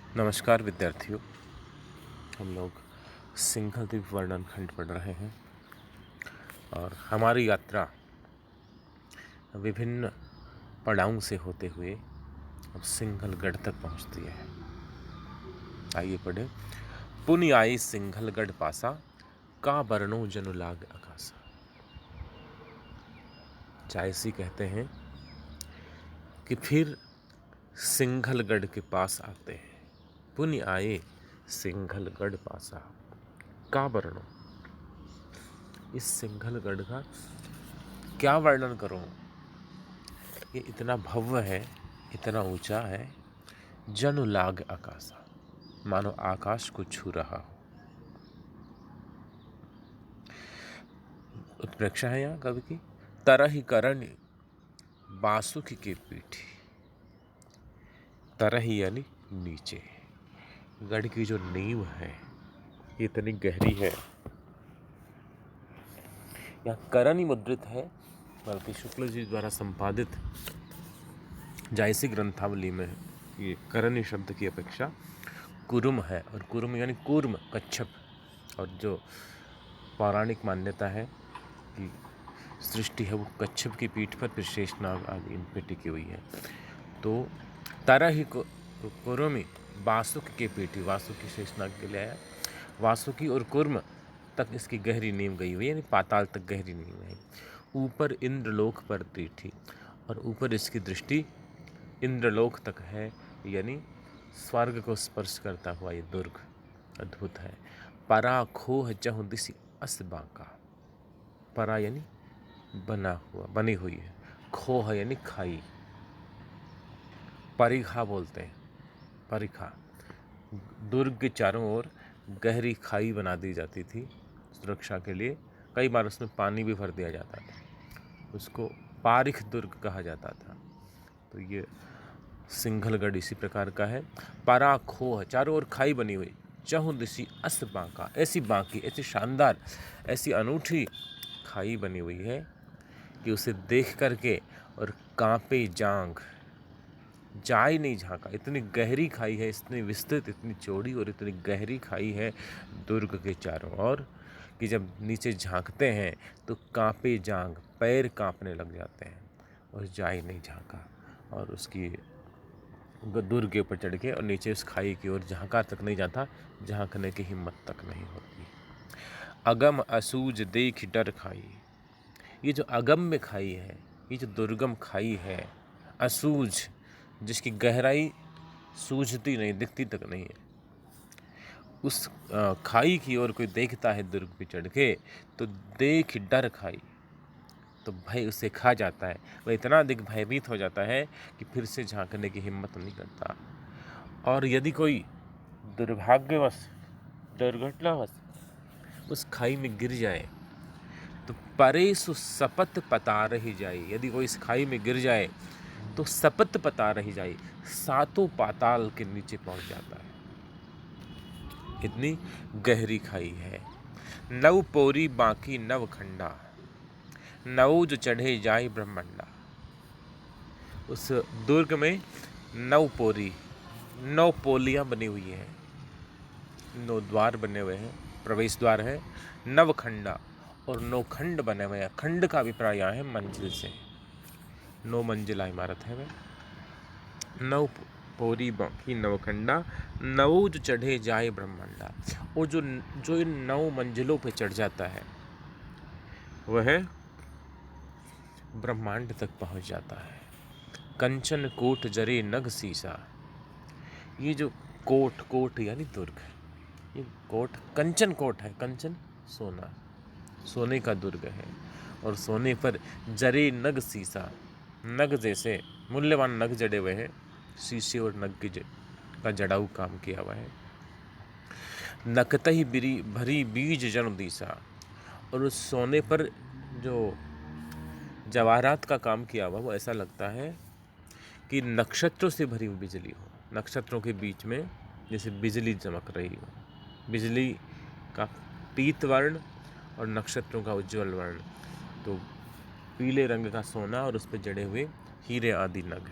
नमस्कार विद्यार्थियों। हम लोग सिंघलद्वीप वर्णन खंड पढ़ रहे हैं और हमारी यात्रा विभिन्न पड़ावों से होते हुए अब सिंघलगढ़ तक पहुंचती है। आइए पढ़े। पुनि आई सिंघलगढ़ पासा, का बरनो जनु लाग आकासा। जायसी कहते हैं कि फिर सिंघलगढ़ के पास आते हैं। पुनि आए सिंघलगढ़ पासा, का बरनो। इस सिंघलगढ़ का क्या वर्णन करूं? ये इतना भव्य है, इतना ऊंचा है। जनु लाग आकाशा, मानो आकाश को छू रहा हो। उत्प्रेक्षा है यहाँ कवि की। तरहि करण बासुकी के पीठी। तरहि यानी नीचे। गढ़ की जो नींव है ये इतनी गहरी है। यहाँ करण ही मुद्रित है, बल्कि शुक्ल जी द्वारा संपादित जायसी ग्रंथावली में ये करणी शब्द की अपेक्षा कुरुम है। और कुरुम यानी कूर्म, कच्छप। और जो पौराणिक मान्यता है कि सृष्टि है वो कच्छप की पीठ पर फिर शेषनाग आदि इन पे टिकी हुई है। तो तरहि कुरुमि वासुकी के पीठी। वासुकी शेषनाग के लिए आया। वासुकी और कुर्म तक इसकी गहरी नींव गई हुई है, यानी पाताल तक गहरी नींव है। ऊपर इंद्रलोक पर तीठी, और ऊपर इसकी दृष्टि इंद्रलोक तक है, यानी स्वर्ग को स्पर्श करता हुआ ये दुर्ग अद्भुत है। परा खोह चहु दिसि अस बांका। परा यानी बना हुआ, बनी हुई है। खोह यानी खाई। परिखा बोलते हैं, परिखा। दुर्ग के चारों ओर गहरी खाई बना दी जाती थी सुरक्षा के लिए। कई बार उसमें पानी भी भर दिया जाता था। उसको पारिख दुर्ग कहा जाता था। तो ये सिंघलगढ़ इसी प्रकार का है। परा खोह, चारों ओर खाई बनी हुई। चहुं दिसी अस बांका, ऐसी बांकी, ऐसी शानदार, ऐसी अनूठी खाई बनी हुई है कि उसे देख करके और कांपे जांग, जाए नहीं झांका। इतनी गहरी खाई है, इतनी विस्तृत, इतनी चौड़ी और इतनी गहरी खाई है दुर्ग के चारों ओर कि जब नीचे झांकते हैं तो कांपे जांग, पैर कांपने लग जाते हैं। और जाए नहीं झांका, और उसकी दुर्ग के ऊपर चढ़ के और नीचे उस खाई की ओर झांका तक नहीं जाता, झांकने की हिम्मत तक नहीं होती। अगम असूज देख डर खाई। ये जो अगम्य खाई है, ये जो दुर्गम खाई है, असूज, जिसकी गहराई सूझती नहीं, दिखती तक नहीं है, उस खाई की ओर कोई देखता है दुर्ग पे चढ़ के तो देख डर खाई, तो भय उसे खा जाता है। वह इतना अधिक भयभीत हो जाता है कि फिर से झांकने की हिम्मत नहीं करता। और यदि कोई दुर्भाग्यवश, दुर्घटनावश उस खाई में गिर जाए तो परे सु सपत पता रही जाए। यदि कोई इस खाई में गिर जाए तो सपत पता रही जाए, सातों पाताल के नीचे पहुंच जाता है। इतनी गहरी खाई है। नव पोरी बाकी नव खंडा, नव जो चढ़े जाए ब्रह्मंडा। उस दुर्ग में नव पोरी, 9 पोलियाँ बनी हुई हैं, 9 द्वार बने हुए हैं, प्रवेश द्वार है। नवखंडा, और 9 खंड बने हुए हैं। खंड का अभिप्राय यहाँ है मंजिल से। 9 मंजिला इमारत है वह। 9 पोरी बाकी नवखंडा, नव जो चढ़े जाए ब्रह्मंडा। और जो इन 9 मंजिलों पे चढ़ जाता है वह ब्रह्मांड तक पहुँच जाता है। कंचन कोट जरे नग सीसा। ये जो कोट यानी दुर्ग, ये कोट कंचन कोट है। कंचन सोना, सोने का दुर्ग है। और सोने पर जरे नग सीसा, नग जैसे मूल्यवान नग जड़े हुए हैं। शीशे और नग की का जड़ाऊ काम किया हुआ है। नकतही भरी बीज जन दीसा। और उस सोने पर जो जवाहरात का काम किया हुआ वो ऐसा लगता है कि नक्षत्रों से भरी हुई बिजली हो। नक्षत्रों के बीच में जैसे बिजली चमक रही हो। बिजली का पीत वर्ण और नक्षत्रों का उज्ज्वल वर्ण। तो पीले रंग का सोना और उस पर जड़े हुए हीरे आदि नग।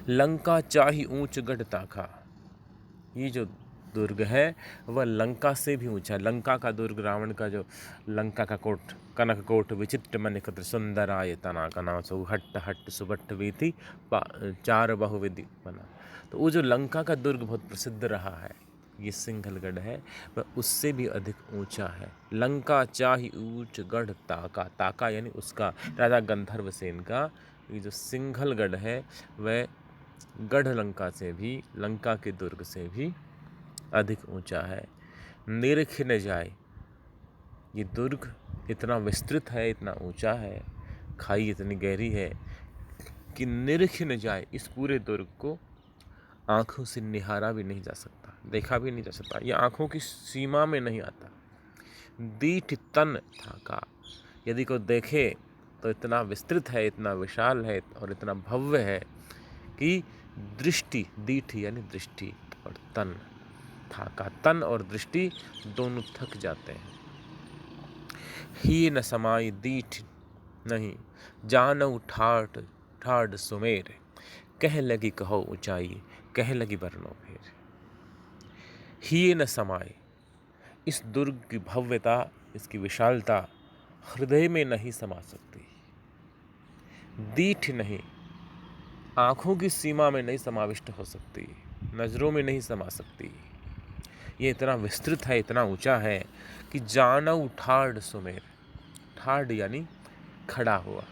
लंका चाही ऊंच गढ़ ताका। ये जो दुर्ग है वह लंका से भी ऊंचा। लंका का दुर्ग, रावण का जो लंका का कोट, कनक कोट विचित्र मनिकत्र सुंदर आय तना कना सो हट्ट हट्ट सुबट्ट वीति चार बहुविधि बना। तो वो जो लंका का दुर्ग बहुत प्रसिद्ध रहा है, ये सिंघलगढ़ है, वह उससे भी अधिक ऊंचा है। लंका चाही ऊंच गढ़ ताका, ताका यानी उसका, राजा गंधर्व सेन का ये जो सिंघलगढ़ है वह गढ़ लंका से भी, लंका के दुर्ग से भी अधिक ऊंचा है। निरख न जाए, ये दुर्ग इतना विस्तृत है, इतना ऊंचा है, खाई इतनी गहरी है कि निरख न जाए, इस पूरे दुर्ग को आँखों से निहारा भी नहीं जा सकता, देखा भी नहीं जा सकता, ये आँखों की सीमा में नहीं आता। दीठ तन थाका, यदि कोई देखे तो इतना विस्तृत है, इतना विशाल है और इतना भव्य है कि दृष्टि, दीठ यानी दृष्टि, और तन थाका, तन और दृष्टि दोनों थक जाते हैं। ही न समाई दीठ नहीं, जानऊ ठाठ ठाठ सुमेर, कह लगी कहो ऊंचाई, कह लगी बरनो फेर। ही न समाए, इस दुर्ग की भव्यता, इसकी विशालता हृदय में नहीं समा सकती। दीठ नहीं, आँखों की सीमा में नहीं समाविष्ट हो सकती, नज़रों में नहीं समा सकती। ये इतना विस्तृत है, इतना ऊंचा है कि जानऊ ठाढ़ सुमेर, ठाढ़ यानी खड़ा हुआ,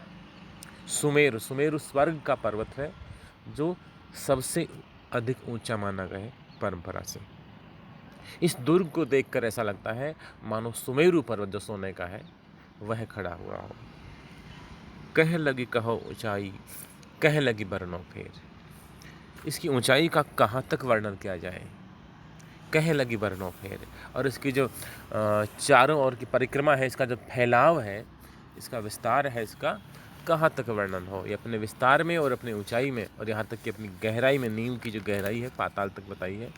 सुमेर, सुमेरु स्वर्ग का पर्वत है जो सबसे अधिक ऊंचा माना गया है परंपरा से। इस दुर्ग को देखकर ऐसा लगता है मानो सुमेरु पर्वत जो सोने का है वह खड़ा हुआ हो। कह लगी कहो ऊंचाई, कह लगी बरनो फेर, इसकी ऊंचाई का कहाँ तक वर्णन किया जाए। कह लगी बरनो फेर, और इसकी जो चारों ओर की परिक्रमा है, इसका जो फैलाव है, इसका विस्तार है, इसका कहाँ तक वर्णन हो। ये अपने विस्तार में और अपनी ऊंचाई में, और यहाँ तक कि अपनी गहराई में, नींव की जो गहराई है पाताल तक बताई है,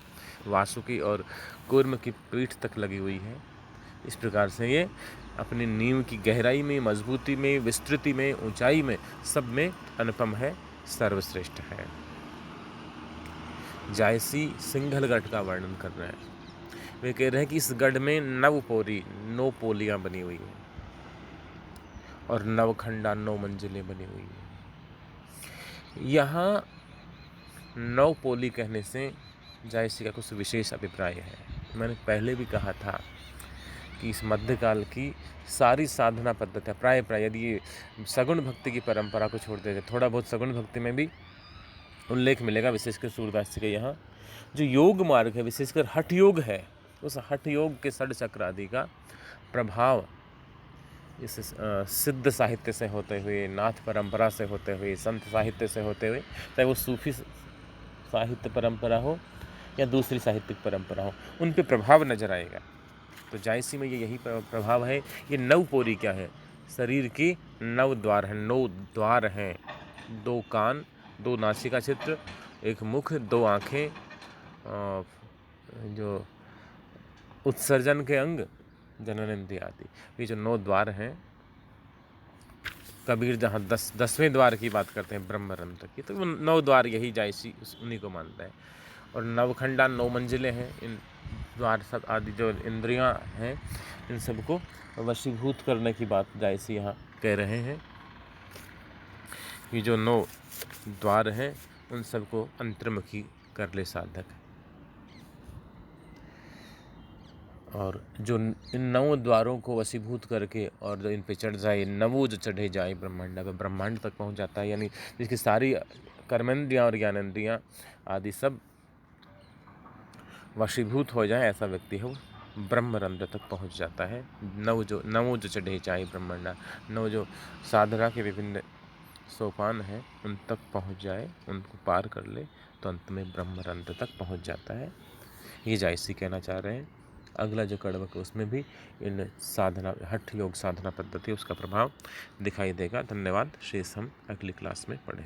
वासुकी और कूर्म की पीठ तक लगी हुई है। इस प्रकार से ये अपनी नींव की गहराई में, मजबूती में, विस्तृति में, ऊंचाई में, सब में अनुपम है, सर्वश्रेष्ठ है। जायसी सिंघलगढ़ का वर्णन कर रहे हैं। वे कह रहे हैं कि इस गढ़ में 9 पोलियाँ बनी हुई हैं और 9 खंडा, 9 मंजिलें बनी हुई हैं। यहाँ 9 पोली कहने से जायसी का कुछ विशेष अभिप्राय है। मैंने पहले भी कहा था कि इस मध्यकाल की सारी साधना पद्धति, प्राय यदि ये सगुण भक्ति की परंपरा को छोड़ देते, थोड़ा बहुत सगुण भक्ति में भी उल्लेख मिलेगा, विशेषकर सूरदास जी के यहाँ जो योग मार्ग है, विशेषकर हठ योग है, उस हठ योग के षड चक्र आदि का प्रभाव इस सिद्ध साहित्य से होते हुए, नाथ परंपरा से होते हुए, संत साहित्य से होते हुए, चाहे वो सूफी साहित्य परंपरा हो या दूसरी साहित्यिक परंपरा हो, उन पे प्रभाव नजर आएगा। तो जायसी में ये यही प्रभाव है। ये 9 पोरी क्या है, शरीर की 9 द्वार हैं, 9 द्वार हैं, 2 कान, 2 नासिका चित्र, 1 मुख, 2 आँखें, जो उत्सर्जन के अंग, जननेंद्रिय आदि, ये जो 9 द्वार हैं। कबीर जहाँ 10वें द्वार की बात करते हैं ब्रह्मरंध्र की, तो वो 9 द्वार यही जायसी उन्हीं को मानता है। और 9 खंडा, 9 मंजिलें हैं। इन द्वार सब आदि जो इंद्रियां हैं, इन सबको वशीभूत करने की बात जायसी यहाँ कह रहे हैं। ये जो 9 द्वार हैं उन सबको अंतर्मुखी कर ले साधक, और जो इन 9 द्वारों को वशीभूत करके और जो इन पे चढ़ जाए, नवो जो चढ़े जाए ब्रह्मांड पे, ब्रह्मांड तक पहुंच जाता है। यानी जिसकी सारी कर्मेंद्रियाँ और ज्ञानेंद्रियाँ आदि सब वशीभूत हो जाए, ऐसा व्यक्ति है वो ब्रह्मरंध्र तक पहुंच जाता है। नवो जो चढ़े जाए ब्रह्मांड, 9 जो साधना के विभिन्न सोपान हैं उन तक पहुंच जाए, उनको पार कर ले, तो अंत में ब्रह्मरंध्र तक पहुंच जाता है। ये जायसी कहना चाह रहे हैं। अगला जो कड़वक है उसमें भी इन साधना, हठ योग साधना पद्धति, उसका प्रभाव दिखाई देगा। धन्यवाद। शेष हम अगली क्लास में पढ़ेंगे।